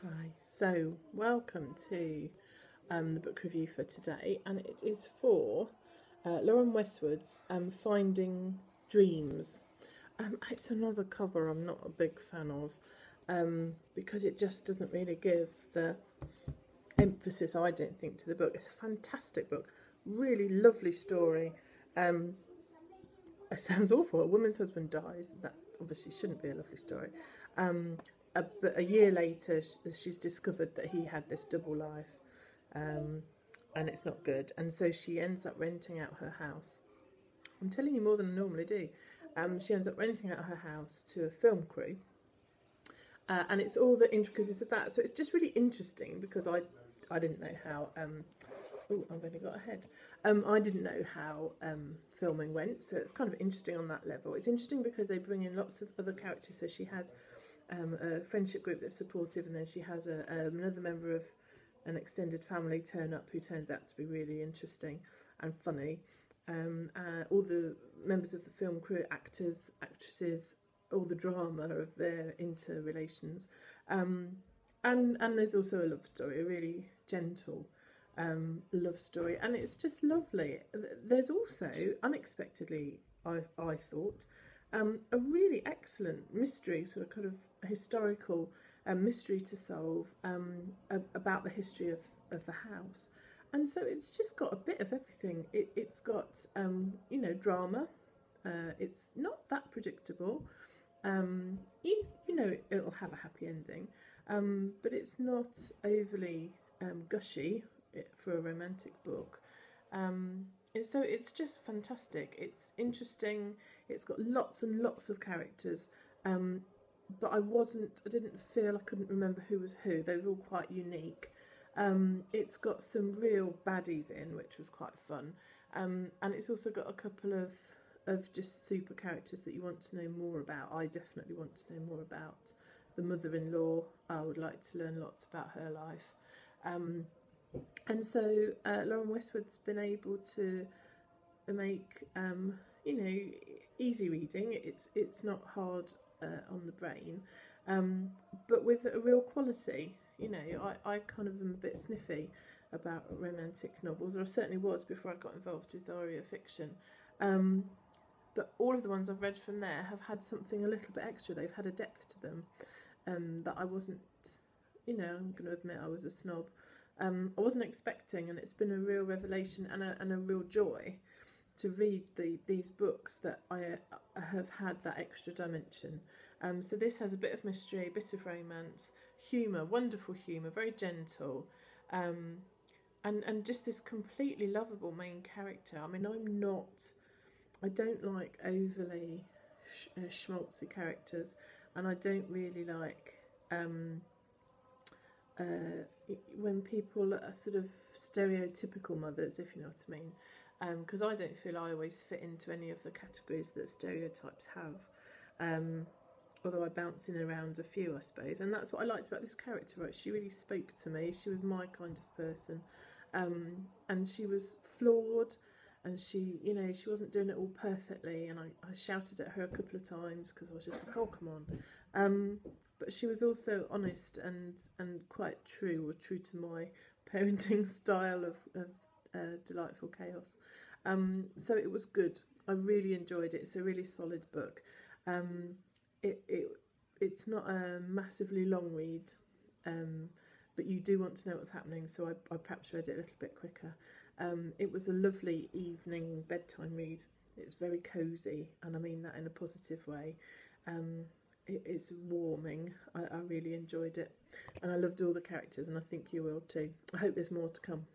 Hi, so welcome to the book review for today, and it is for Lauren Westwood's Finding Dreams. It's another cover I'm not a big fan of because it just doesn't really give the emphasis, I don't think, to the book. It's a fantastic book, really lovely story. It sounds awful. A woman's husband dies. That obviously shouldn't be a lovely story. But a year later, she's discovered that he had this double life, and it's not good. And so she ends up renting out her house. I'm telling you more than I normally do. She ends up renting out her house to a film crew, and it's all the intricacies of that. So it's just really interesting because I didn't know how. Oh, I've only got a head. I didn't know how filming went, so it's kind of interesting on that level. It's interesting because they bring in lots of other characters. So she has a friendship group that's supportive, and then she has another member of an extended family turn up who turns out to be really interesting and funny. All the members of the film crew, actors, actresses, all the drama of their interrelations. And there's also a love story, a really gentle love story, and it's just lovely. There's also, unexpectedly, I thought, a really excellent mystery, sort of kind of historical mystery to solve about the history of the house. And so it's just got a bit of everything. It's got, drama. It's not that predictable. You know it'll have a happy ending, but it's not overly gushy for a romantic book. So it's just fantastic. It's interesting. It's got lots and lots of characters, but I didn't feel, I couldn't remember who was who. They were all quite unique. It's got some real baddies in, which was quite fun, and it's also got a couple of just super characters that you want to know more about. I definitely want to know more about the mother-in-law. I would like to learn lots about her life. And so Lauren Westwood's been able to make easy reading. It's not hard on the brain, but with a real quality. I kind of am a bit sniffy about romantic novels, or I certainly was before I got involved with aria fiction. But all of the ones I've read from there have had something a little bit extra. They've had a depth to them that I wasn't. I'm going to admit I was a snob. I wasn't expecting, and it's been a real revelation and a real joy to read these books that I have had that extra dimension. So this has a bit of mystery, a bit of romance, humour, wonderful humour, very gentle, and just this completely lovable main character. I mean, I don't like overly schmaltzy characters, and I don't really like when people are sort of stereotypical mothers, if you know what I mean, because I don't feel I always fit into any of the categories that stereotypes have, although I bounce in around a few, I suppose. And that's what I liked about this character, right? She really spoke to me. She was my kind of person, and she was flawed, and she wasn't doing it all perfectly, and I shouted at her a couple of times because I was just like, oh, come on. But she was also honest and quite true to my parenting style of delightful chaos. So it was good. I really enjoyed it. It's a really solid book. It's not a massively long read, but you do want to know what's happening, so I perhaps read it a little bit quicker. It was a lovely evening bedtime read. It's very cosy, and I mean that in a positive way. It's warming. I really enjoyed it, and I loved all the characters, and I think you will too. I hope there's more to come.